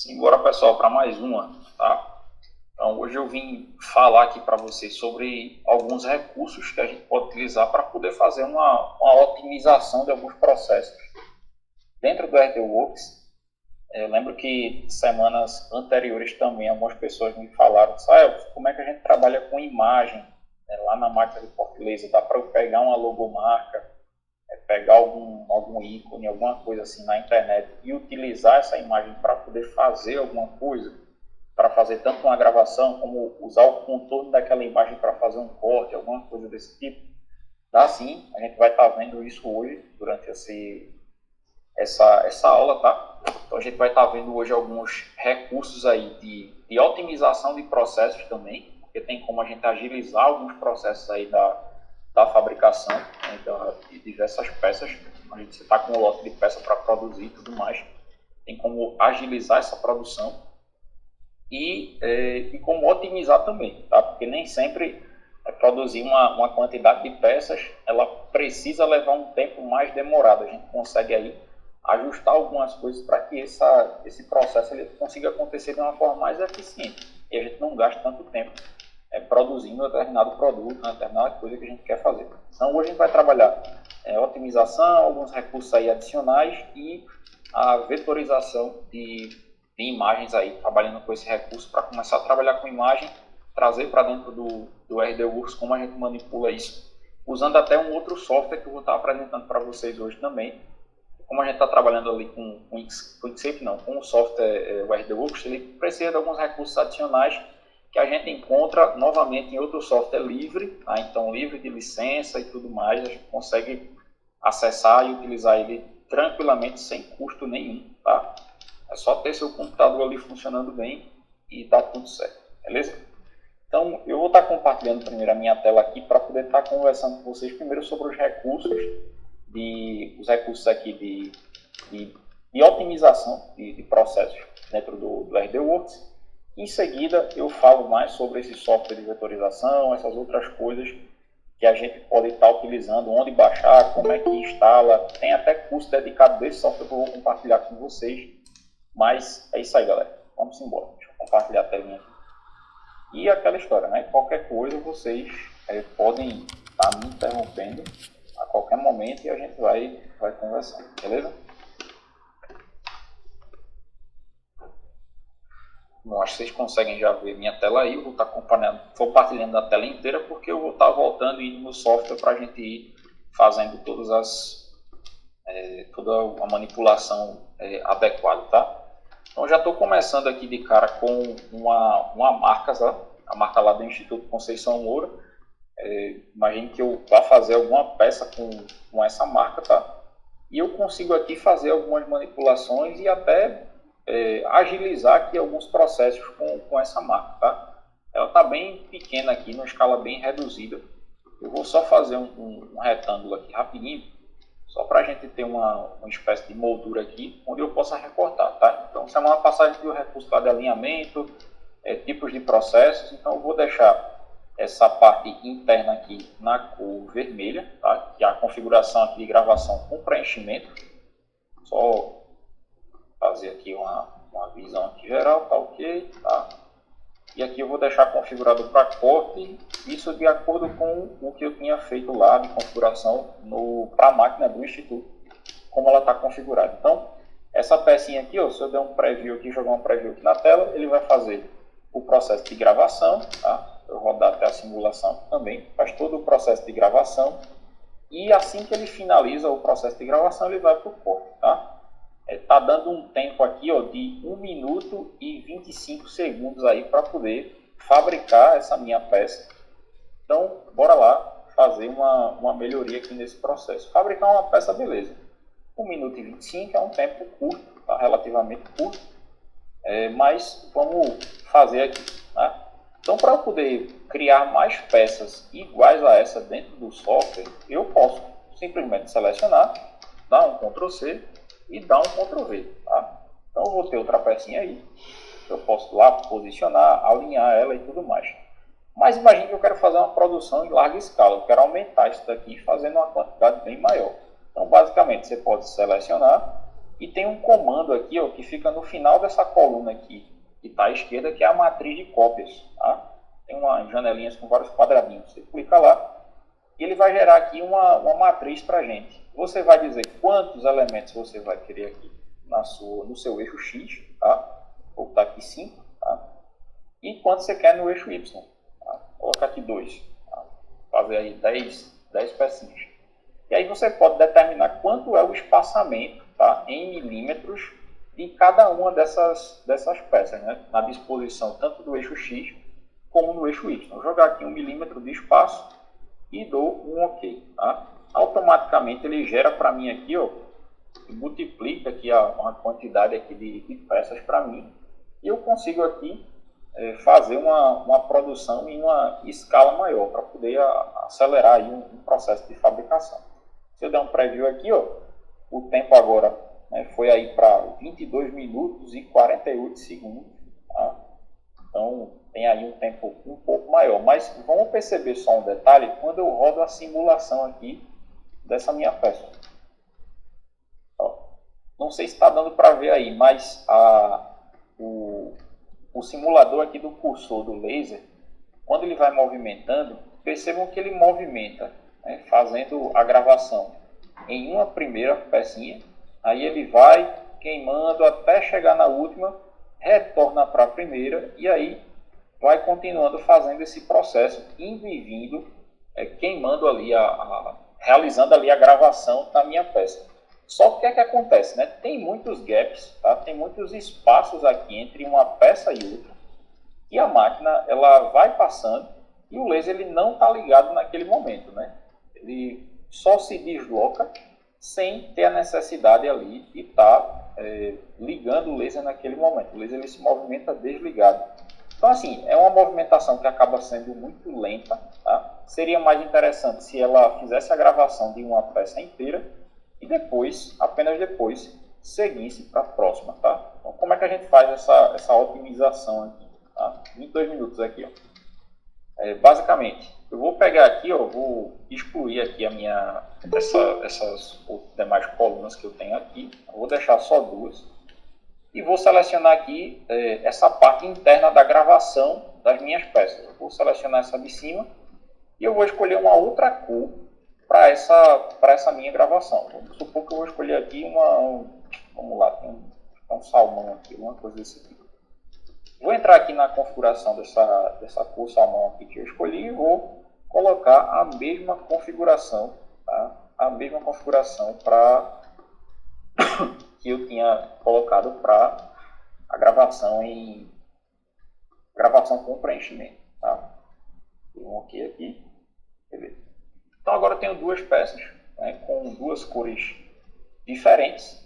Simbora, pessoal, para mais uma, tá? Então, hoje eu vim falar aqui para vocês sobre alguns recursos que a gente pode utilizar para poder fazer uma otimização de alguns processos. Dentro do RDWorks, eu lembro que semanas anteriores também algumas pessoas me falaram, como é que a gente trabalha com imagem, né, lá na máquina de Fortaleza? Dá para eu pegar uma logomarca, pegar algum ícone, alguma coisa assim na internet e utilizar essa imagem para poder fazer alguma coisa, para fazer tanto uma gravação como usar o contorno daquela imagem para fazer um corte, alguma coisa desse tipo. Dá sim, a gente vai estar vendo isso hoje durante essa aula, tá? Então a gente vai estar vendo hoje alguns recursos aí de otimização de processos também, porque tem como a gente agilizar alguns processos aí da fabricação, né, de diversas peças. A gente está com um lote de peça para produzir e tudo mais. Tem como agilizar essa produção e como otimizar também, tá? Porque nem sempre produzir uma quantidade de peças, ela precisa levar um tempo mais demorado. A gente consegue aí ajustar algumas coisas para que esse processo ele consiga acontecer de uma forma mais eficiente e a gente não gaste tanto tempo produzindo um determinado produto, uma determinada coisa que a gente quer fazer. Então, hoje a gente vai trabalhar otimização, alguns recursos aí adicionais e a vetorização de imagens aí, trabalhando com esse recurso para começar a trabalhar com imagem, trazer para dentro do RDWorks como a gente manipula isso, usando até um outro software que eu vou estar apresentando para vocês hoje também. Como a gente está trabalhando ali com o software, o RDWorks, ele precisa de alguns recursos adicionais que a gente encontra novamente em outro software livre, tá? Então livre de licença e tudo mais, a gente consegue acessar e utilizar ele tranquilamente, sem custo nenhum, tá? É só ter seu computador ali funcionando bem e tá tudo certo, beleza? Então eu vou estar compartilhando primeiro a minha tela aqui para poder estar conversando com vocês primeiro sobre os recursos aqui de otimização de processos dentro do RDWorks. Em seguida, eu falo mais sobre esse software de vetorização, essas outras coisas que a gente pode estar utilizando, onde baixar, como é que instala. Tem até curso dedicado desse software que eu vou compartilhar com vocês. Mas é isso aí, galera. Vamos embora. Deixa eu compartilhar a telinha aqui. E aquela história, né? Qualquer coisa, vocês podem estar me interrompendo a qualquer momento e a gente vai conversando, beleza? Bom, acho que vocês conseguem já ver minha tela aí. Eu vou estar compartilhando a tela inteira porque eu vou estar voltando e indo no software para a gente ir fazendo toda a manipulação adequada, tá? Então já estou começando aqui de cara com uma marca, tá? A marca lá do Instituto Conceição Moura. Imagine que eu vá fazer alguma peça com essa marca, tá? E eu consigo aqui fazer algumas manipulações e até agilizar aqui alguns processos com essa marca, tá? Ela está bem pequena aqui, numa escala bem reduzida. Eu vou só fazer um retângulo aqui rapidinho, só para a gente ter uma espécie de moldura aqui, onde eu possa recortar, tá? Então, semana passada a gente viu o recurso lá de alinhamento, tipos de processos, então eu vou deixar essa parte interna aqui na cor vermelha, tá? Que é a configuração aqui de gravação com preenchimento. Só fazer aqui uma visão aqui geral, tá ok, tá? E aqui eu vou deixar configurado para corte, isso de acordo com o que eu tinha feito lá de configuração para a máquina do Instituto, como ela está configurada. Então, essa pecinha aqui, ó, se eu der um preview aqui, jogar um preview aqui na tela, ele vai fazer o processo de gravação, tá? Eu rodar até a simulação também, faz todo o processo de gravação e assim que ele finaliza o processo de gravação, ele vai para o corte, tá? Está dando um tempo aqui, ó, de 1 minuto e 25 segundos aí para poder fabricar essa minha peça. Então, bora lá fazer uma melhoria aqui nesse processo. Fabricar uma peça, beleza. 1 minuto e 25 é um tempo curto, tá? Relativamente curto, mas vamos fazer aqui, tá? Então, para eu poder criar mais peças iguais a essa dentro do software, eu posso simplesmente selecionar, dar um Ctrl C e dar um Ctrl V, tá? Então eu vou ter outra pecinha aí, eu posso lá posicionar, alinhar ela e tudo mais. Mas imagine que eu quero fazer uma produção em larga escala, eu quero aumentar isso daqui fazendo uma quantidade bem maior. Então basicamente você pode selecionar, E tem um comando aqui, ó, que fica no final dessa coluna aqui, que está à esquerda, que é a matriz de cópias. Tá? Tem umas janelinhas com vários quadradinhos. Você clica lá e ele vai gerar aqui uma matriz para a gente. Você vai dizer quantos elementos você vai querer aqui no seu eixo X, tá? Vou botar aqui 5, tá? E quanto você quer no eixo Y. Tá? Colocar aqui 2. Tá? Fazer aí 10 pecinhas. E aí você pode determinar quanto é o espaçamento, tá? Em milímetros de cada uma dessas peças, né? Na disposição tanto do eixo X como no eixo Y. Vou jogar aqui 1 milímetro de espaço e dou um OK. Tá? Automaticamente ele gera para mim aqui, ó, multiplica aqui uma quantidade aqui de peças para mim e eu consigo aqui fazer uma produção em uma escala maior para poder acelerar aí um processo de fabricação. Se eu der um preview aqui, ó, o tempo agora, né, foi aí para 22 minutos e 48 segundos. Tá? Então tem aí um tempo um pouco maior, mas vamos perceber só um detalhe quando eu rodo a simulação aqui dessa minha peça. Ó, não sei se está dando para ver aí, mas o simulador aqui do cursor do laser, quando ele vai movimentando, percebam que ele movimenta, né, fazendo a gravação em uma primeira pecinha, aí ele vai queimando até chegar na última, retorna para a primeira e aí vai continuando fazendo esse processo, indo e vindo, queimando ali, realizando ali a gravação da minha peça. Só que o que é que acontece, né? Tem muitos gaps, tá? Tem muitos espaços aqui entre uma peça e outra, e a máquina ela vai passando e o laser ele não está ligado naquele momento, né? Ele só se desloca sem ter a necessidade ali de estar ligando o laser naquele momento. O laser ele se movimenta desligado. Então, assim, é uma movimentação que acaba sendo muito lenta. Tá? Seria mais interessante se ela fizesse a gravação de uma peça inteira e depois, apenas depois, seguisse para a próxima. Tá? Então, como é que a gente faz essa otimização aqui? Tá? 22 minutos aqui. Ó. Basicamente, eu vou pegar aqui, ó, vou excluir aqui essas demais colunas que eu tenho aqui. Eu vou deixar só duas. E vou selecionar aqui essa parte interna da gravação das minhas peças. Eu vou selecionar essa de cima e eu vou escolher uma outra cor para essa minha gravação. Vamos supor que eu vou escolher aqui vamos lá, tem um salmão aqui, uma coisa desse tipo. Vou entrar aqui na configuração dessa cor salmão aqui que eu escolhi e vou colocar a mesma configuração, tá? A mesma configuração que eu tinha colocado para a gravação com preenchimento. Tá? Dei um OK aqui. Beleza. Então agora eu tenho duas peças, né, com duas cores diferentes.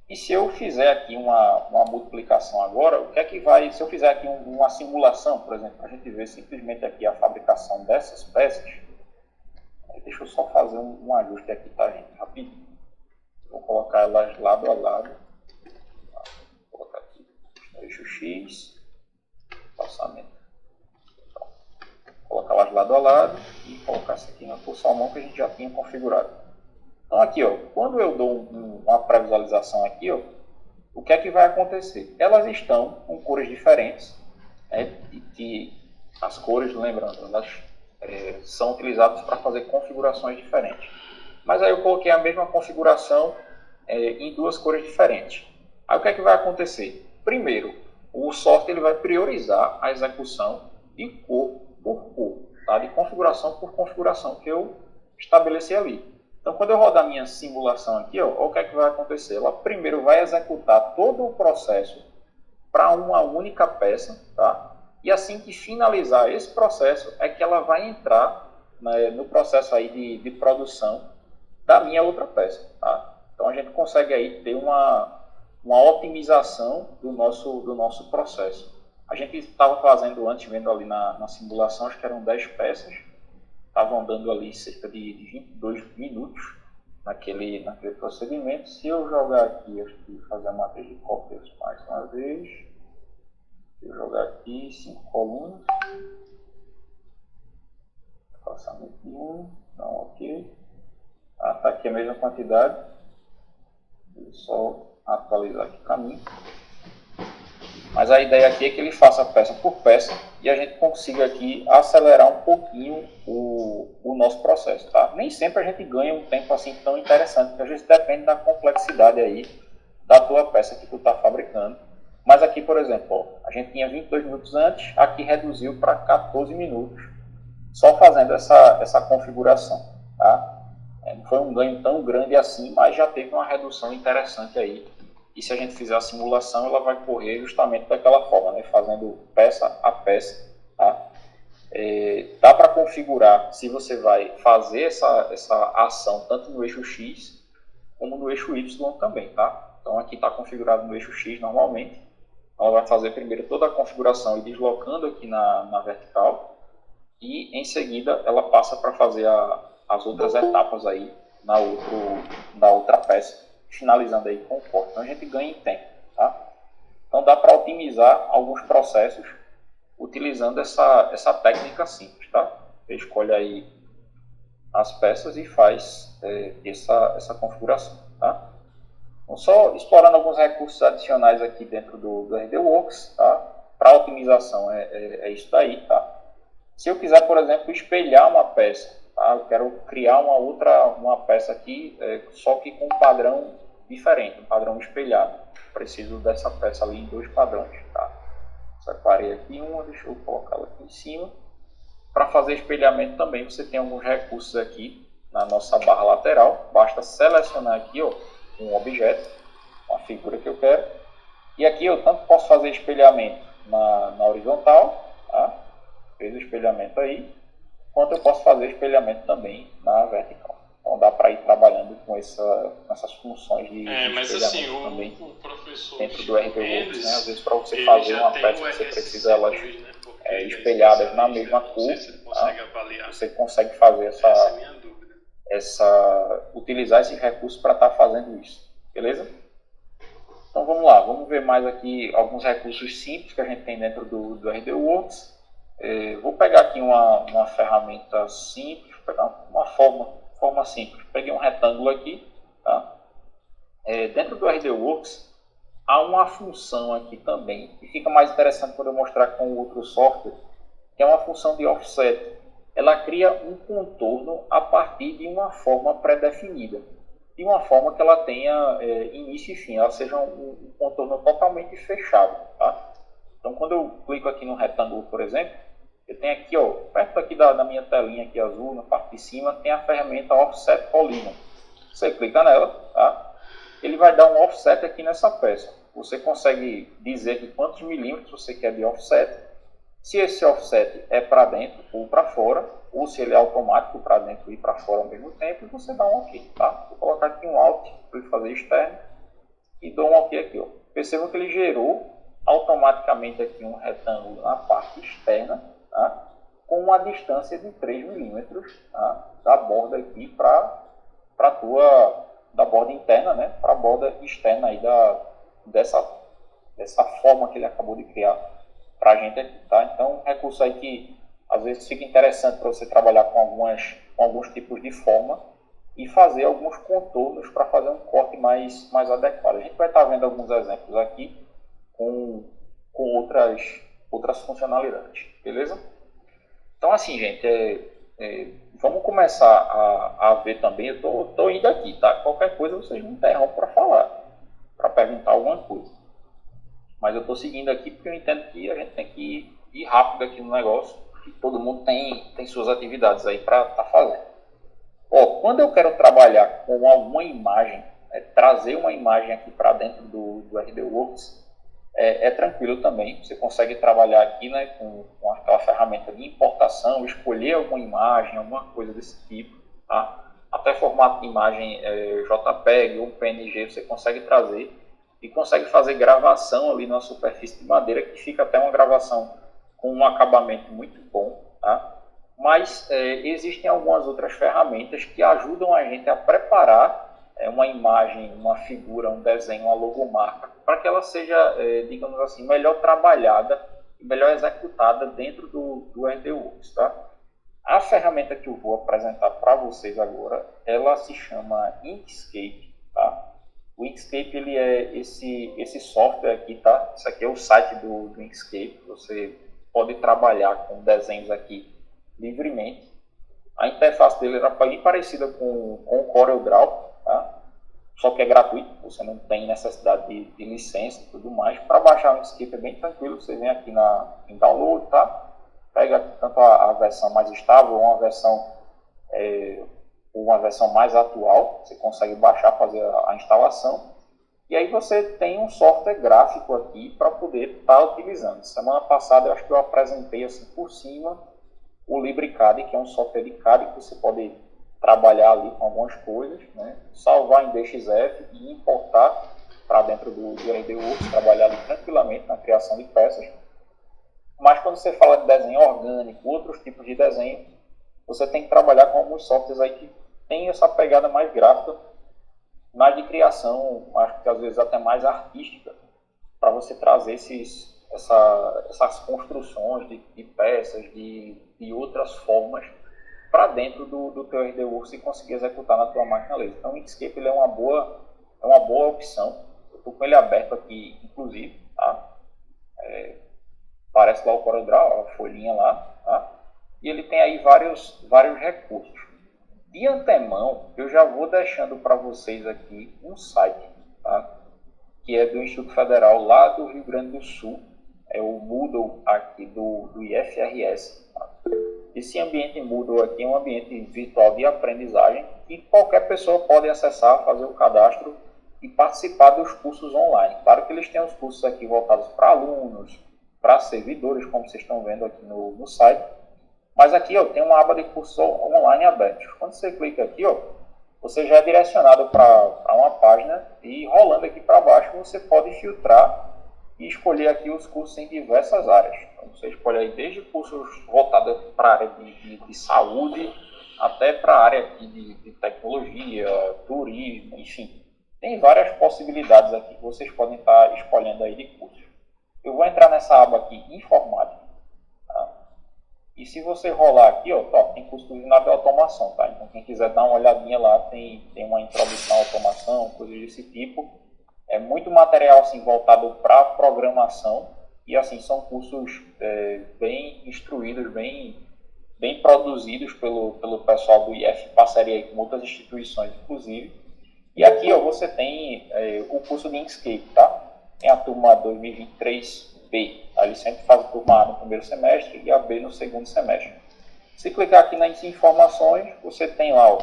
E se eu fizer aqui uma multiplicação agora, o que é que vai... Se eu fizer aqui uma simulação, por exemplo, a gente vê simplesmente aqui a fabricação dessas peças. Deixa eu só fazer um ajuste aqui, tá, gente? Rapidinho. Vou colocar elas lado a lado. Vou colocar aqui no eixo X. Passamento. Então, vou colocar elas lado a lado e colocar essa aqui na cor salmão que a gente já tinha configurado. Então aqui, ó, quando eu dou uma pré-visualização aqui, ó, o que é que vai acontecer? Elas estão com cores diferentes, né, as cores, lembrando, elas são utilizadas para fazer configurações diferentes. Mas aí eu coloquei a mesma configuração em duas cores diferentes. Aí o que é que vai acontecer? Primeiro, o software ele vai priorizar a execução de cor por cor, tá? De configuração por configuração que eu estabeleci ali. Então, quando eu rodar a minha simulação aqui, ó, o que é que vai acontecer? Ela primeiro vai executar todo o processo para uma única peça, tá? E assim que finalizar esse processo, é que ela vai entrar, né, no processo aí de produção da minha outra peça, tá? Então, a gente consegue aí ter uma otimização do nosso processo. A gente estava fazendo antes, vendo ali na simulação, acho que eram 10 peças, estavam dando ali cerca de 22 minutos naquele procedimento. Se eu jogar aqui, acho que fazer a matriz de cópias mais uma vez, se eu jogar aqui 5 colunas, passamento de 1, não, OK. Tá aqui a mesma quantidade. Só atualizar aqui para mim. Mas a ideia aqui é que ele faça peça por peça e a gente consiga aqui acelerar um pouquinho o nosso processo, tá? Nem sempre a gente ganha um tempo assim tão interessante, porque às vezes depende da complexidade aí da tua peça que tu está fabricando. Mas aqui, por exemplo, ó, a gente tinha 22 minutos antes, aqui reduziu para 14 minutos, só fazendo essa configuração, tá? Não foi um ganho tão grande assim, mas já teve uma redução interessante aí. E se a gente fizer a simulação, ela vai correr justamente daquela forma, né? Fazendo peça a peça, tá? Dá para configurar se você vai fazer essa ação tanto no eixo X como no eixo Y também, tá? Então aqui está configurado no eixo X normalmente. Então, ela vai fazer primeiro toda a configuração e deslocando aqui na vertical. E em seguida ela passa para fazer as outras etapas aí na outra peça, finalizando aí com o corte. Então a gente ganha em tempo, tá? Então dá para otimizar alguns processos utilizando essa técnica simples, tá? Você escolhe aí as peças e faz essa configuração, tá? Então, só explorando alguns recursos adicionais aqui dentro do RDWorks, tá? Para otimização é isso daí, tá? Se eu quiser, por exemplo, espelhar uma peça, tá? Eu quero criar uma peça aqui, só que com um padrão diferente, um padrão espelhado. Preciso dessa peça ali em 2 padrões, tá? Separei aqui uma, deixa eu colocá-la aqui em cima. Para fazer espelhamento também, você tem alguns recursos aqui na nossa barra lateral. Basta selecionar aqui, ó, um objeto, uma figura que eu quero. E aqui eu tanto posso fazer espelhamento na horizontal, tá? Fez o espelhamento aí, quanto eu posso fazer espelhamento também na vertical. Então dá para ir trabalhando com essas funções de mas espelhamento assim, também o professor dentro do RDWorks, né? Às vezes para você ele fazer já uma tem peça o você RSC precisa elas né? espelhadas na mesma cor, Não sei se ele consegue tá? avaliar. Você consegue fazer Essa é a minha dúvida. utilizar esses recursos para estar fazendo isso, beleza? Então vamos lá, vamos ver mais aqui alguns recursos simples que a gente tem dentro do RDWorks. Vou pegar aqui uma ferramenta simples, vou pegar uma forma simples. Peguei um retângulo aqui, tá? Dentro do RDWorks há uma função aqui também, que fica mais interessante quando eu mostrar com o outro software, que é uma função de offset. Ela cria um contorno a partir de uma forma pré-definida, de uma forma que ela tenha início e fim, ela seja um contorno totalmente fechado, tá? Então, quando eu clico aqui no retângulo, por exemplo, eu tenho aqui, ó, perto aqui da minha telinha aqui azul, na parte de cima, tem a ferramenta Offset Polygon. Você clica nela, tá? Ele vai dar um offset aqui nessa peça. Você consegue dizer de quantos milímetros você quer de offset, se esse offset é para dentro ou para fora, ou se ele é automático para dentro e para fora ao mesmo tempo, e você dá um OK, tá? Vou colocar aqui um Alt para ele fazer externo e dou um OK aqui, ó. Perceba que ele gerou automaticamente aqui um retângulo na parte externa, tá? Com uma distância de 3 milímetros, tá? Da borda aqui para da borda interna, né? Para a borda externa aí dessa forma que ele acabou de criar para a gente aqui, tá? Então, um recurso aí que às vezes fica interessante para você trabalhar com alguns tipos de forma e fazer alguns contornos para fazer um corte mais adequado. A gente vai estar vendo alguns exemplos aqui com outras funcionalidades, beleza? Então, assim, gente, vamos começar a ver também. Eu tô indo aqui, tá? Qualquer coisa vocês me interrompem para falar, para perguntar alguma coisa. Mas eu estou seguindo aqui porque eu entendo que a gente tem que ir rápido aqui no negócio. E todo mundo tem suas atividades aí para estar fazendo. Quando eu quero trabalhar com alguma imagem, trazer uma imagem aqui para dentro do RDWorks, é tranquilo também. Você consegue trabalhar aqui, né, com aquela ferramenta de importação, escolher alguma imagem, alguma coisa desse tipo, tá? Até formato de imagem JPEG ou PNG você consegue trazer e consegue fazer gravação ali na superfície de madeira, que fica até uma gravação com um acabamento muito bom, tá? Mas existem algumas outras ferramentas que ajudam a gente a preparar uma imagem, uma figura, um desenho, uma logomarca, para que ela seja, digamos assim, melhor trabalhada e melhor executada dentro do RDWorks, tá? A ferramenta que eu vou apresentar para vocês agora, ela se chama Inkscape, tá? O Inkscape, ele é esse software aqui, tá? Isso aqui é o site do Inkscape. Você pode trabalhar com desenhos aqui livremente. A interface dele era bem parecida com o CorelDRAW, tá? Só que é gratuito, você não tem necessidade de licença e tudo mais. Para baixar o Inkscape é bem tranquilo, você vem aqui em download, tá? Pega aqui tanto a versão mais estável ou uma versão mais atual, você consegue baixar, fazer a instalação. E aí você tem um software gráfico aqui para poder estar utilizando. Semana passada eu acho que eu apresentei assim por cima o LibreCAD, que é um software de CAD que você pode trabalhar ali com algumas coisas, né? Salvar em DXF e importar para dentro do RDWorks, trabalhar ali tranquilamente na criação de peças. Mas quando você fala de desenho orgânico, outros tipos de desenho, você tem que trabalhar com alguns softwares aí que tem essa pegada mais gráfica, mais de criação, acho que às vezes até mais artística, para você trazer essas construções de peças, de outras formas, para dentro do teu RDWorks e conseguir executar na tua máquina laser. Então o Inkscape ele é uma boa opção. Eu estou com ele aberto aqui, inclusive, tá? Parece lá o CorelDRAW, a folhinha lá, tá? E ele tem aí vários recursos. De antemão, eu já vou deixando para vocês aqui um site, tá? Que é do Instituto Federal lá do Rio Grande do Sul, é o Moodle aqui do IFRS. Tá? Esse ambiente Moodle aqui é um ambiente virtual de aprendizagem que qualquer pessoa pode acessar, fazer o cadastro e participar dos cursos online. Claro que eles têm os cursos aqui voltados para alunos, para servidores, como vocês estão vendo aqui no site. Mas aqui ó, tem uma aba de cursos online abertos. Quando você clica aqui, ó, você já é direcionado para uma página e rolando aqui para baixo você pode filtrar e escolher aqui os cursos em diversas áreas. Então, você escolhe aí desde cursos voltados para a área de saúde até para a área aqui de tecnologia, turismo, enfim. Tem várias possibilidades aqui que vocês podem estar escolhendo aí de cursos. Eu vou entrar nessa aba aqui, informática. Tá? E se você rolar aqui, ó, tem curso de automação, tá? Então quem quiser dar uma olhadinha lá, tem uma introdução à automação, coisas desse tipo. É muito material assim, voltado para programação e assim são cursos bem instruídos, bem produzidos pelo pessoal do IF, parceria aí com outras instituições, inclusive. E aqui ó, você tem o curso de Inkscape, tá? Tem a turma 2023B, ali sempre faz a turma A no primeiro semestre e a B no segundo semestre. Se clicar aqui nas informações, você tem lá ó,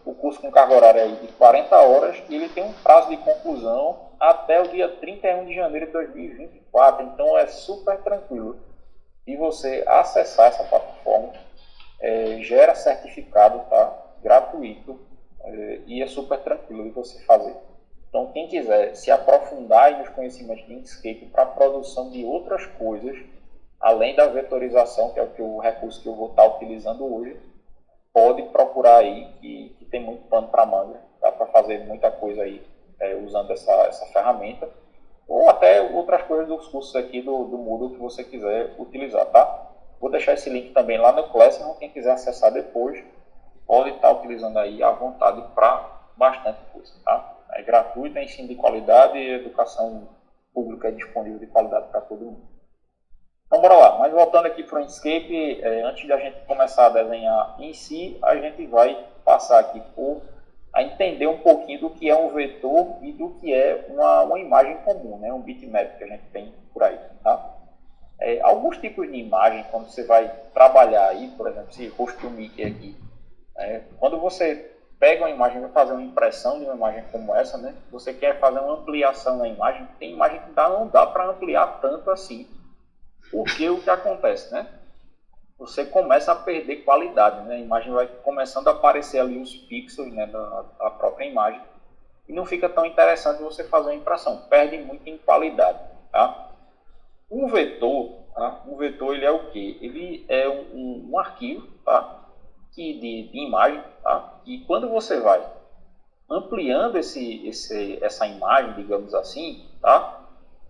o curso com carga horária aí de 40 horas e ele tem um prazo de conclusão até o dia 31 de janeiro de 2024, então é super tranquilo. E você acessar essa plataforma, gera certificado, tá? Gratuito, e é super tranquilo de você fazer. Então quem quiser se aprofundar nos conhecimentos de Inkscape para a produção de outras coisas, além da vetorização, que é o recurso que eu vou estar utilizando hoje, pode procurar aí, que tem muito pano para manga, dá para fazer muita coisa aí usando essa ferramenta, ou até outras coisas dos cursos aqui do Moodle que você quiser utilizar, tá? Vou deixar esse link também lá no Classroom, quem quiser acessar depois, pode estar utilizando aí à vontade para bastante coisa, tá? É gratuito, é ensino de qualidade e educação pública disponível de qualidade para todo mundo. Então, bora lá. Mas voltando aqui para o Inkscape, antes de a gente começar a desenhar em si, a gente vai passar aqui a entender um pouquinho do que é um vetor e do que é uma imagem comum, né? Um bitmap que a gente tem por aí. Tá? Alguns tipos de imagem, quando você vai trabalhar aí, por exemplo, esse rosto do Mickey aqui, quando você pega uma imagem e vai fazer uma impressão de uma imagem como essa, né? Você quer fazer uma ampliação na imagem, tem imagem que não dá para ampliar tanto assim. Porque o que acontece, né? Você começa a perder qualidade, né? A imagem vai começando a aparecer ali os pixels, né, da própria imagem e não fica tão interessante você fazer uma impressão, perde muito em qualidade, tá? Um vetor, tá? Um vetor ele é o quê? Ele é um arquivo, tá? De imagem, tá? E quando você vai ampliando essa imagem, digamos assim, tá?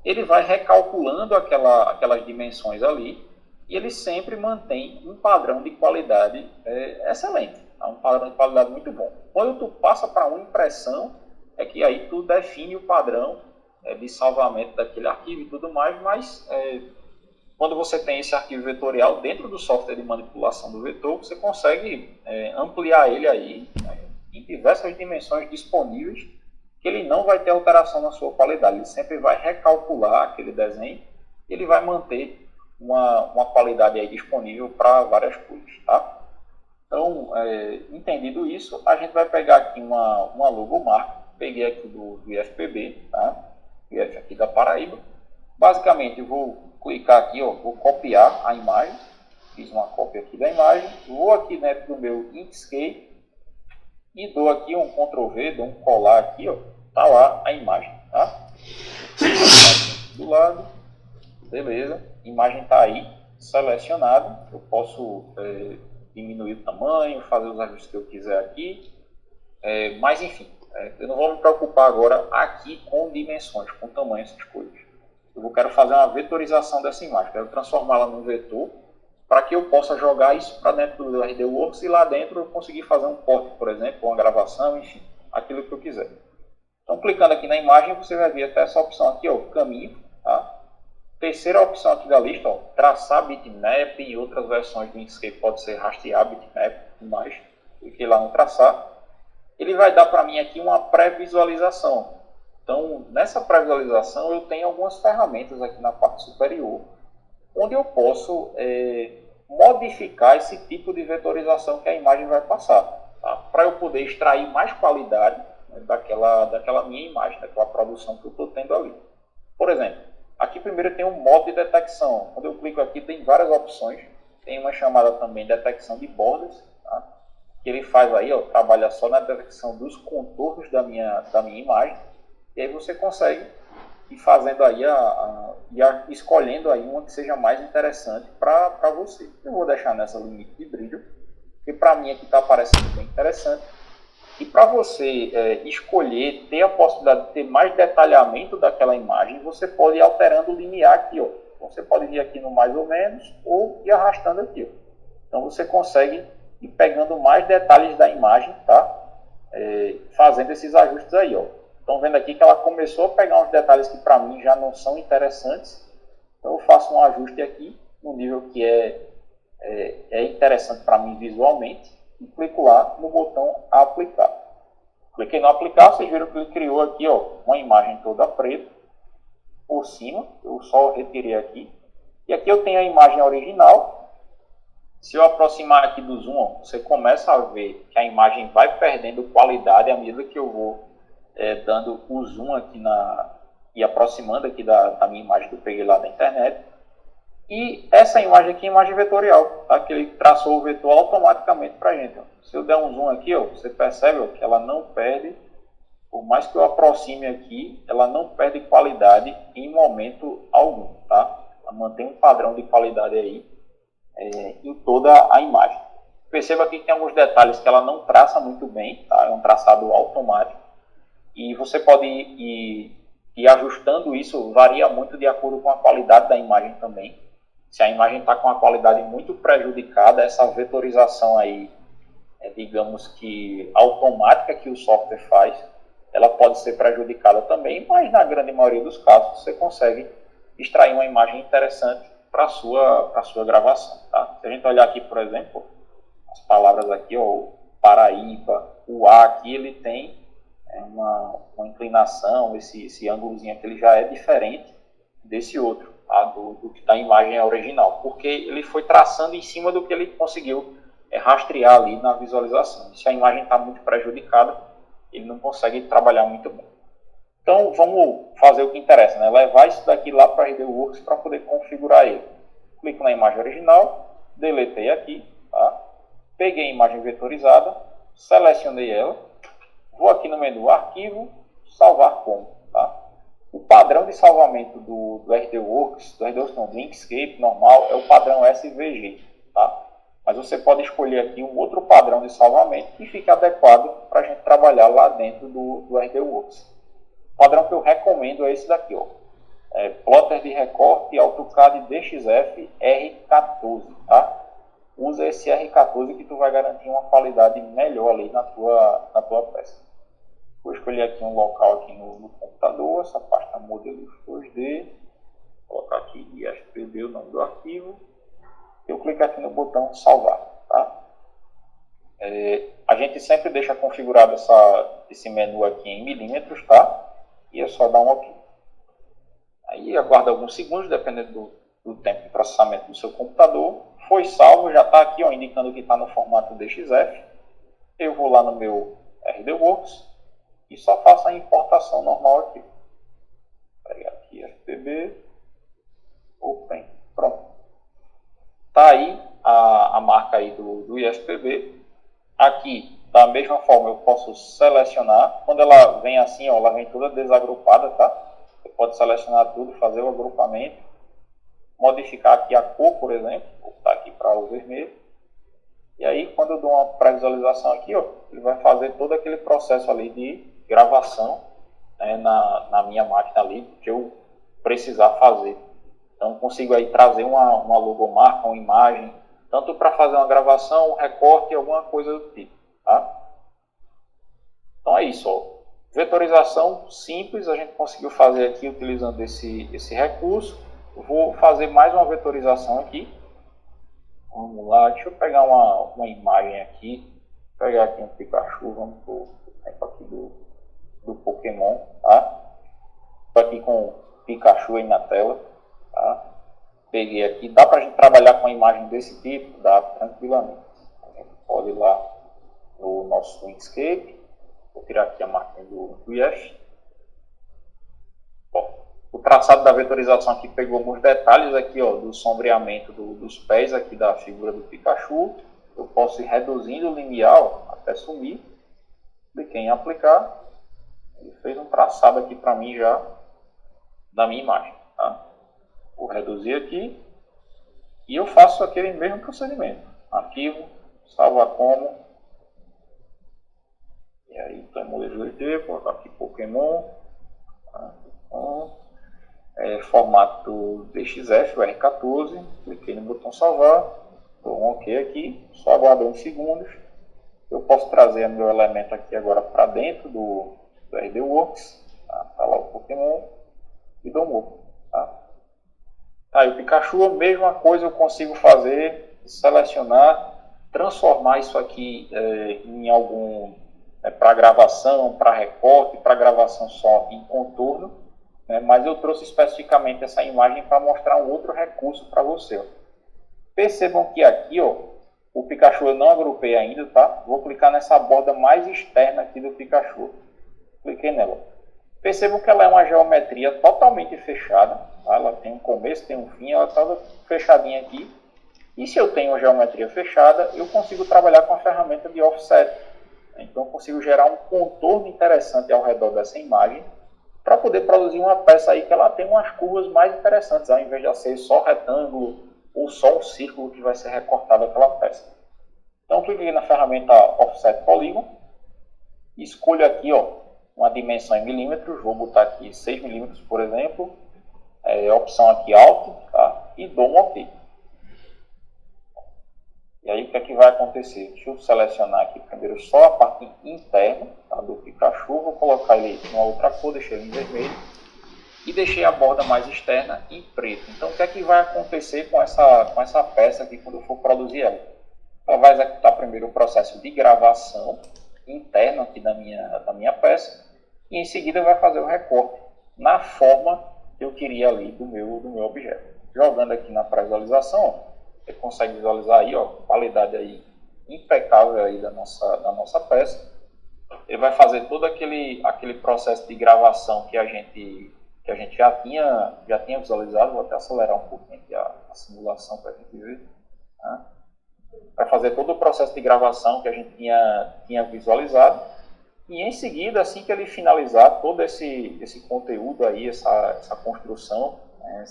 Ele vai recalculando aquelas dimensões ali e ele sempre mantém um padrão de qualidade excelente, tá? Um padrão de qualidade muito bom. Quando tu passa para uma impressão, é que aí tu define o padrão de salvamento daquele arquivo e tudo mais, mas quando você tem esse arquivo vetorial dentro do software de manipulação do vetor, você consegue ampliar ele aí em diversas dimensões disponíveis, que ele não vai ter alteração na sua qualidade. Ele sempre vai recalcular aquele desenho e ele vai manter uma qualidade aí disponível para várias coisas, tá? Então, entendido isso, a gente vai pegar aqui uma logomarca. Peguei aqui do IFPB, tá? IF aqui da Paraíba. Basicamente, eu vou clicar aqui, ó, vou copiar a imagem. Fiz uma cópia aqui da imagem. Vou aqui dentro do meu Inkscape e dou aqui um Ctrl V, dou um colar aqui, ó. Tá lá a imagem, tá? Do lado. Beleza. A imagem tá aí, selecionada. Eu posso diminuir o tamanho, fazer os ajustes que eu quiser aqui. Mas, enfim, eu não vou me preocupar agora aqui com dimensões, com tamanho, essas coisas. Eu quero fazer uma vetorização dessa imagem, quero transformá-la num vetor para que eu possa jogar isso para dentro do RDWorks e lá dentro eu conseguir fazer um corte, por exemplo, uma gravação, enfim, aquilo que eu quiser. Então, clicando aqui na imagem, você vai ver até essa opção aqui, ó, caminho, tá? Terceira opção aqui da lista, ó, traçar bitmap, em outras versões do Inkscape pode ser rastrear bitmap e tudo mais. Cliquei lá no traçar. Ele vai dar para mim aqui uma pré-visualização. Então, nessa pré-visualização, eu tenho algumas ferramentas aqui na parte superior, onde eu posso modificar esse tipo de vetorização que a imagem vai passar, tá? Para eu poder extrair mais qualidade, né, daquela minha imagem, daquela produção que eu estou tendo ali. Por exemplo, aqui primeiro tem um modo de detecção. Quando eu clico aqui, tem várias opções. Tem uma chamada também detecção de borders, tá? Que ele faz aí, ó, trabalha só na detecção dos contornos da minha imagem. E aí você consegue ir fazendo aí, escolhendo aí uma que seja mais interessante para você. Eu vou deixar nessa limite de brilho, que para mim aqui está parecendo bem interessante. E para você escolher, ter a possibilidade de ter mais detalhamento daquela imagem, você pode ir alterando o limiar aqui, ó. Você pode vir aqui no mais ou menos, ou ir arrastando aqui, ó. Então você consegue ir pegando mais detalhes da imagem, tá? Fazendo esses ajustes aí, ó. Estão vendo aqui que ela começou a pegar uns detalhes que para mim já não são interessantes. Então eu faço um ajuste aqui, no nível que é interessante para mim visualmente. E clico lá no botão aplicar. Cliquei no aplicar, vocês viram que ele criou aqui, ó, uma imagem toda preta por cima. Eu só retirei aqui. E aqui eu tenho a imagem original. Se eu aproximar aqui do zoom, ó, você começa a ver que a imagem vai perdendo qualidade à medida que eu vou dando o zoom aqui e aproximando aqui da minha imagem que eu peguei lá da internet. E essa imagem aqui é imagem vetorial, tá? Que ele traçou o vetor automaticamente para a gente. Ó. Se eu der um zoom aqui, ó, você percebe, ó, que ela não perde, por mais que eu aproxime aqui, ela não perde qualidade em momento algum, tá? Ela mantém um padrão de qualidade aí em toda a imagem. Perceba aqui que tem alguns detalhes que ela não traça muito bem, tá? É um traçado automático. E você pode ir ajustando isso, varia muito de acordo com a qualidade da imagem também. Se a imagem está com uma qualidade muito prejudicada, essa vetorização aí, digamos que automática que o software faz, ela pode ser prejudicada também, mas na grande maioria dos casos você consegue extrair uma imagem interessante para a sua gravação. Tá? Se a gente olhar aqui, por exemplo, as palavras aqui, ó, Paraíba, o A aqui, ele tem uma inclinação, esse ângulozinho aqui ele já é diferente desse outro, tá? do que da imagem original, porque ele foi traçando em cima do que ele conseguiu rastrear ali na visualização. Se a imagem está muito prejudicada, ele não consegue trabalhar muito bem. Então vamos fazer o que interessa, né? Levar isso daqui lá para a RDWorks para poder configurar ele. Clico na imagem original, deletei aqui, tá? Peguei a imagem vetorizada, selecionei ela, vou aqui no menu Arquivo, Salvar como. Tá? O padrão de salvamento do RDWorks, do Inkscape normal, é o padrão SVG. Tá? Mas você pode escolher aqui um outro padrão de salvamento que fique adequado para a gente trabalhar lá dentro do RDWorks. O padrão que eu recomendo é esse daqui, ó. Plotter de recorte AutoCAD DXF R14. Tá? Usa esse R14 que tu vai garantir uma qualidade melhor ali na tua peça. Vou escolher aqui um local aqui no computador, essa pasta modelos 2D, vou colocar aqui ISPB, o nome do arquivo, eu clico aqui no botão salvar, tá? A gente sempre deixa configurado esse menu aqui em milímetros, tá? E é só dar um OK. Aí aguarda alguns segundos, dependendo do tempo de processamento do seu computador. Foi salvo, já está aqui, ó, indicando que está no formato DXF. Eu vou lá no meu RDWorks e só faço a importação normal aqui. Vou pegar aqui FPB, Open, pronto. Está aí a marca aí do ISPB. Aqui, da mesma forma, eu posso selecionar. Quando ela vem assim, ó, ela vem toda desagrupada, tá? Você pode selecionar tudo, fazer o agrupamento, modificar aqui a cor, por exemplo, vou botar aqui para o vermelho. E aí, quando eu dou uma pré-visualização aqui, ó, ele vai fazer todo aquele processo ali de gravação, né, na minha máquina ali, que eu precisar fazer. Então, consigo aí trazer uma logomarca, uma imagem, tanto para fazer uma gravação, um recorte, alguma coisa do tipo, tá? Então é isso, ó. Vetorização simples, a gente conseguiu fazer aqui utilizando esse recurso. Eu vou fazer mais uma vetorização aqui. Vamos lá, deixa eu pegar uma imagem aqui. Vou pegar aqui um Pikachu, vamos para o tempo aqui do Pokémon, tá? Estou aqui com o Pikachu aí na tela, tá? Peguei aqui, dá para a gente trabalhar com uma imagem desse tipo? Dá tranquilamente. A gente pode ir lá no nosso Inkscape. Vou tirar aqui a marquinha do IF. Bom, o traçado da vetorização aqui pegou alguns detalhes aqui, ó, do sombreamento dos pés aqui da figura do Pikachu. Eu posso ir reduzindo o limiar até sumir. Cliquei em aplicar. Ele fez um traçado aqui para mim já da minha imagem, tá? Vou reduzir aqui e eu faço aquele mesmo procedimento. Arquivo, salva como. E aí, então, modelo 2D, vou colocar aqui Pokémon. Tá? Formato DXF, o R14. Cliquei no botão salvar. Dou um OK aqui. Só aguardo uns segundos. Eu posso trazer o meu elemento aqui agora para dentro do RDWorks. Tá lá o Pokémon. E dou um OK. Tá? Aí o Pikachu, a mesma coisa eu consigo fazer, selecionar, transformar isso aqui em algum, para gravação, para recorte, para gravação só em contorno, né? Mas eu trouxe especificamente essa imagem para mostrar um outro recurso para você. Ó. Percebam que aqui, ó, o Pikachu eu não agrupei ainda, tá? Vou clicar nessa borda mais externa aqui do Pikachu. Cliquei nela. Percebam que ela é uma geometria totalmente fechada, tá? Ela tem um começo, tem um fim, ela está fechadinha aqui. E se eu tenho uma geometria fechada, eu consigo trabalhar com a ferramenta de offset. Então eu consigo gerar um contorno interessante ao redor dessa imagem para poder produzir uma peça aí que ela tem umas curvas mais interessantes, ao invés de ser só retângulo ou só um círculo que vai ser recortado aquela peça. Então cliquei na ferramenta Offset Polygon, escolho aqui, ó, uma dimensão em milímetros, vou botar aqui 6 milímetros, por exemplo, opção aqui Alto, tá? E dou um OK. E aí o que é que vai acontecer? Deixa eu selecionar aqui primeiro só a parte interna, tá, do Pikachu, vou colocar ele em uma outra cor, deixei ele em vermelho, e deixei a borda mais externa em preto. Então o que é que vai acontecer com essa peça aqui quando eu for produzir ela? Ela vai executar primeiro o processo de gravação interno aqui da minha peça, e em seguida vai fazer o recorte na forma que eu queria ali do meu objeto. Jogando aqui na pré-visualização, você consegue visualizar aí, ó, qualidade aí impecável aí da nossa peça. Ele vai fazer todo aquele processo de gravação que a gente já tinha visualizado. Vou até acelerar um pouquinho aqui a simulação para a gente ver. Tá? Vai fazer todo o processo de gravação que a gente tinha visualizado. E em seguida, assim que ele finalizar todo esse conteúdo aí, essa construção, né,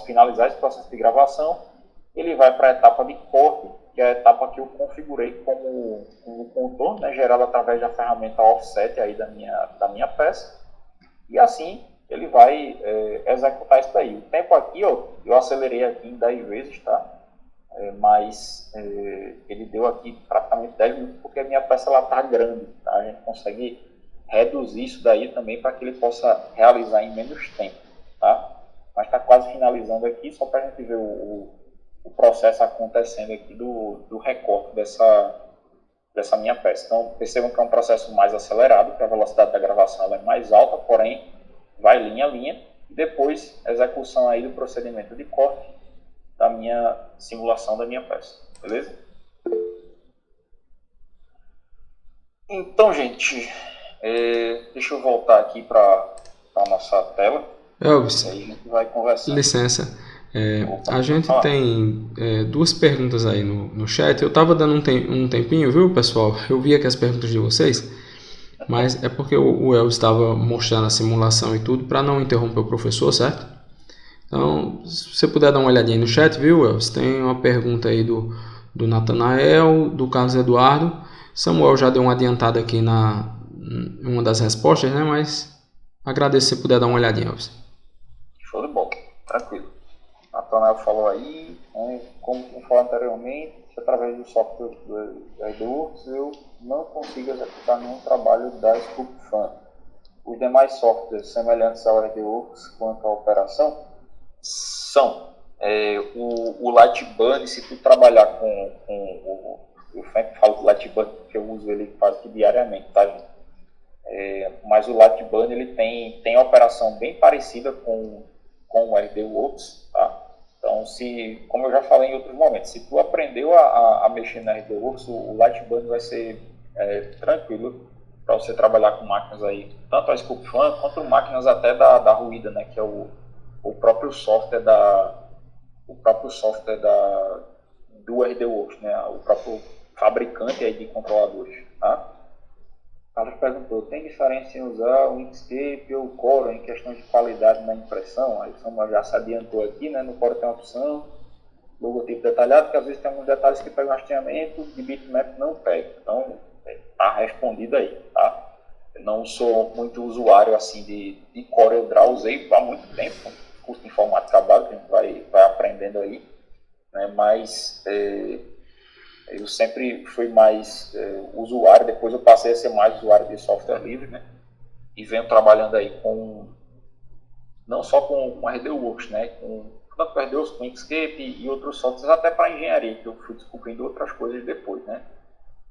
finalizar esse processo de gravação, ele vai para a etapa de corte, que é a etapa que eu configurei como contorno, né, gerado através da ferramenta Offset aí da minha peça. E assim ele vai executar isso daí. O tempo aqui, ó, eu acelerei aqui em 10 vezes, tá? Mas ele deu aqui praticamente 10 minutos, porque a minha peça está grande, tá? A gente consegue reduzir isso daí também para que ele possa realizar em menos tempo, tá? Mas está quase finalizando aqui, só para a gente ver o processo acontecendo aqui do recorte dessa minha peça. Então, percebam que é um processo mais acelerado, que a velocidade da gravação ela é mais alta, porém, vai linha a linha, e depois a execução aí do procedimento de corte da minha simulação da minha peça, beleza? Então, gente, deixa eu voltar aqui para a nossa tela. Elvis, aí a gente vai conversando. Licença. A gente tem duas perguntas aí no chat. Eu estava dando um tempinho, viu, pessoal? Eu vi aqui as perguntas de vocês, mas é porque o Elvis estava mostrando a simulação e tudo para não interromper o professor, certo? Então, se você puder dar uma olhadinha aí no chat, viu, Elvis? Tem uma pergunta aí do Natanael, do Carlos Eduardo. Samuel já deu uma adiantada aqui em uma das respostas, né? Mas agradeço se você puder dar uma olhadinha, Elvis. Show de bola, tranquilo. Natanael falou aí, como eu falei anteriormente, através do software do RDWorks eu não consigo executar nenhum trabalho da SculptFun. Os demais softwares semelhantes ao RDWorks quanto à operação são o Lightburn. Se tu trabalhar com eu sempre falo do Lightburn porque eu uso ele quase que diariamente, tá, gente? Mas o Lightburn ele tem operação bem parecida com o RDWorks, tá? Então, como eu já falei em outros momentos, se tu aprendeu a mexer no RDWorks, o Lightburn vai ser tranquilo para você trabalhar com máquinas aí, tanto a SculptFun quanto máquinas até da Ruida, né, que é o próprio software do RDWorks, né, o próprio fabricante aí de controladores, tá? Carlos perguntou, tem diferença em usar o Inkscape ou o Corel em questão de qualidade na impressão? Aí o Samuel já se adiantou aqui, né? No Corel tem uma opção, logotipo detalhado, que às vezes tem alguns detalhes que pegam rastreamento, de bitmap não pega. Então, tá respondido aí, tá? Eu não sou muito usuário assim de Corel Draw, usei há muito tempo, curso de informática básica, a gente vai aprendendo aí, né? Mas eu sempre fui mais usuário, depois eu passei a ser mais usuário de software livre, né? E venho trabalhando aí não só com o RDWorks, né? Tanto com o RDWorks, com o Inkscape e outros softwares, até para engenharia, que eu fui descobrindo outras coisas depois, né?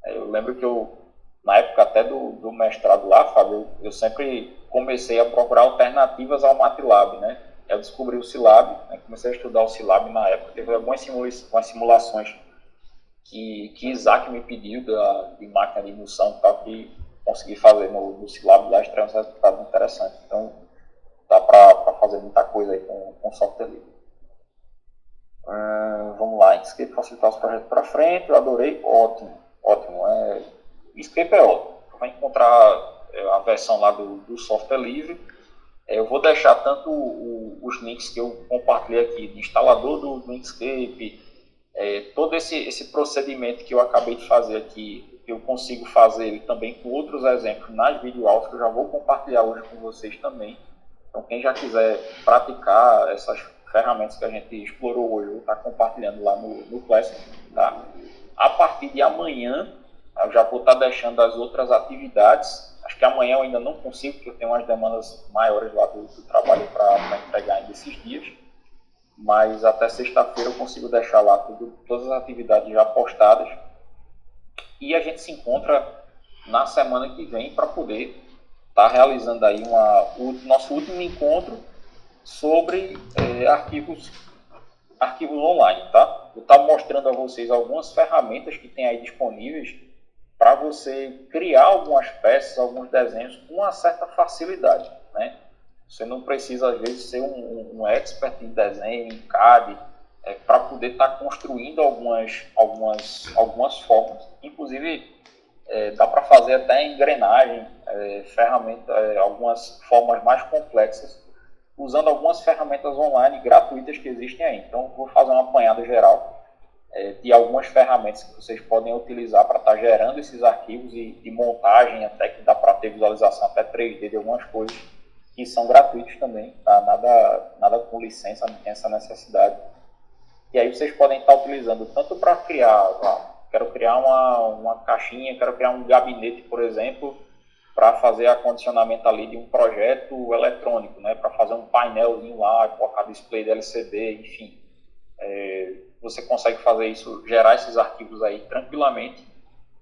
Eu lembro que na época até do mestrado lá, Fábio, eu sempre comecei a procurar alternativas ao MATLAB, né? Eu descobri o Scilab, né? Comecei a estudar o Scilab na época, teve algumas simulações que Isaac me pediu de máquina de indução e tal, que consegui fazer no Scilab lá, extraindo um resultado interessante. Então, dá para fazer muita coisa aí com software livre. Vamos lá, Inkscape facilitar os projetos para frente, eu adorei, ótimo. Inkscape é ótimo. Vai encontrar a versão lá do software livre. Eu vou deixar tanto os links que eu compartilhei aqui, de instalador do Inkscape, todo esse procedimento que eu acabei de fazer aqui, eu consigo fazer ele também com outros exemplos nas videoaulas que eu já vou compartilhar hoje com vocês também. Então, quem já quiser praticar essas ferramentas que a gente explorou hoje, eu vou estar compartilhando lá no Classic, tá? A partir de amanhã, eu já vou estar deixando as outras atividades. Acho que amanhã eu ainda não consigo, porque eu tenho umas demandas maiores lá do trabalho para entregar ainda esses dias. Mas até sexta-feira eu consigo deixar lá todas as atividades já postadas. E a gente se encontra na semana que vem para poder estar realizando aí o nosso último encontro sobre arquivos online, tá? Eu estava mostrando a vocês algumas ferramentas que tem aí disponíveis para você criar algumas peças, alguns desenhos com uma certa facilidade, né? Você não precisa, às vezes, ser um expert em desenho, em CAD, para poder estar construindo algumas formas. Inclusive, dá para fazer até engrenagem, algumas formas mais complexas, usando algumas ferramentas online gratuitas que existem aí. Então, vou fazer uma apanhada geral de algumas ferramentas que vocês podem utilizar para estar gerando esses arquivos e de montagem, até que dá para ter visualização até 3D de algumas coisas, que são gratuitos também, tá? Nada com licença, não tem essa necessidade. E aí vocês podem estar utilizando tanto para criar, quero criar uma caixinha, quero criar um gabinete, por exemplo, para fazer acondicionamento ali de um projeto eletrônico, né, para fazer um painelzinho lá, colocar display de LCD, enfim. Você consegue fazer isso, gerar esses arquivos aí tranquilamente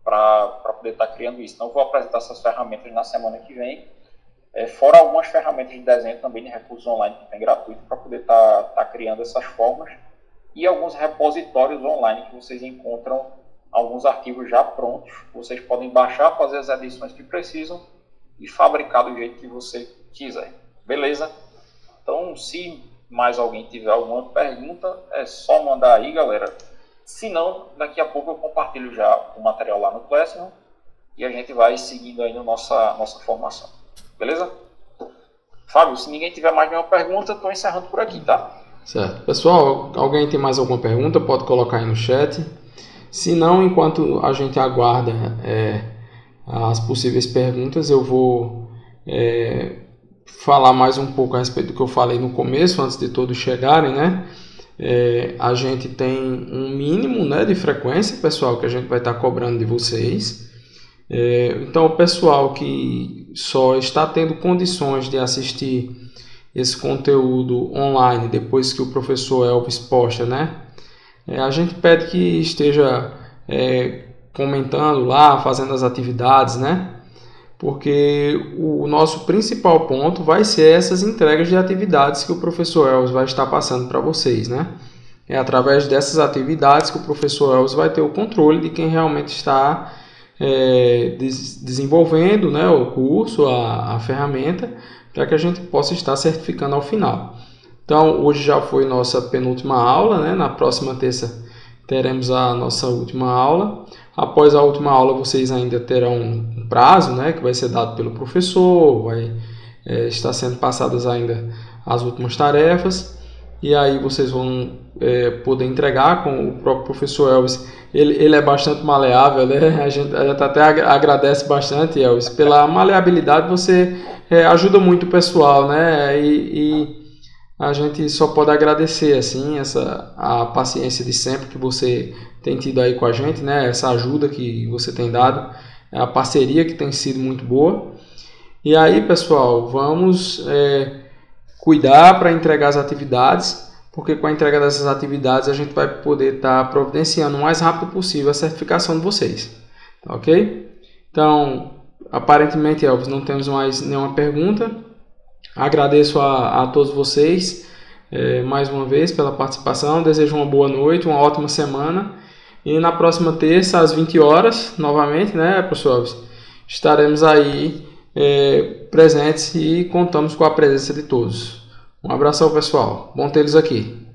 para poder estar criando isso. Então, eu vou apresentar essas ferramentas na semana que vem, fora algumas ferramentas de desenho também de recursos online que tem gratuito para poder estar criando essas formas, e alguns repositórios online que vocês encontram alguns arquivos já prontos. Vocês podem baixar, fazer as edições que precisam e fabricar do jeito que você quiser. Beleza? Então, se mais alguém tiver alguma pergunta, é só mandar aí, galera. Se não, daqui a pouco eu compartilho já o material lá no Classroom e a gente vai seguindo aí na nossa formação. Beleza? Fábio, se ninguém tiver mais nenhuma pergunta, estou encerrando por aqui, tá? Certo. Pessoal, alguém tem mais alguma pergunta? Pode colocar aí no chat. Se não, enquanto a gente aguarda as possíveis perguntas, eu vou falar mais um pouco a respeito do que eu falei no começo, antes de todos chegarem, né? A gente tem um mínimo, né, de frequência, pessoal, que a gente vai estar cobrando de vocês. Então, o pessoal que só está tendo condições de assistir esse conteúdo online depois que o professor Elvis posta, né? A gente pede que esteja comentando lá, fazendo as atividades, né? Porque o nosso principal ponto vai ser essas entregas de atividades que o professor Elvis vai estar passando para vocês, né? É através dessas atividades que o professor Elvis vai ter o controle de quem realmente está desenvolvendo, né, o curso, a ferramenta, para que a gente possa estar certificando ao final. Então, hoje já foi nossa penúltima aula, né? Na próxima terça teremos a nossa última aula. Após a última aula, vocês ainda terão um prazo, né, que vai ser dado pelo professor, vai estar sendo passadas ainda as últimas tarefas, e aí vocês vão poder entregar com o próprio professor Elvis. Ele é bastante maleável, né? A gente até agradece bastante, Elvis, pela maleabilidade. Você ajuda muito o pessoal, né? E a gente só pode agradecer assim a paciência de sempre que você tem tido aí com a gente, né? Essa ajuda que você tem dado, a parceria que tem sido muito boa. E aí, pessoal, vamos cuidar para entregar as atividades, porque com a entrega dessas atividades a gente vai poder estar providenciando o mais rápido possível a certificação de vocês, tá, ok? Então, aparentemente, Elvis, não temos mais nenhuma pergunta. Agradeço a todos vocês mais uma vez pela participação, desejo uma boa noite, uma ótima semana, e na próxima terça às 20 horas, novamente, né, professor Elvis, estaremos aí presentes e contamos com a presença de todos. Um abração, pessoal, bom tê-los aqui.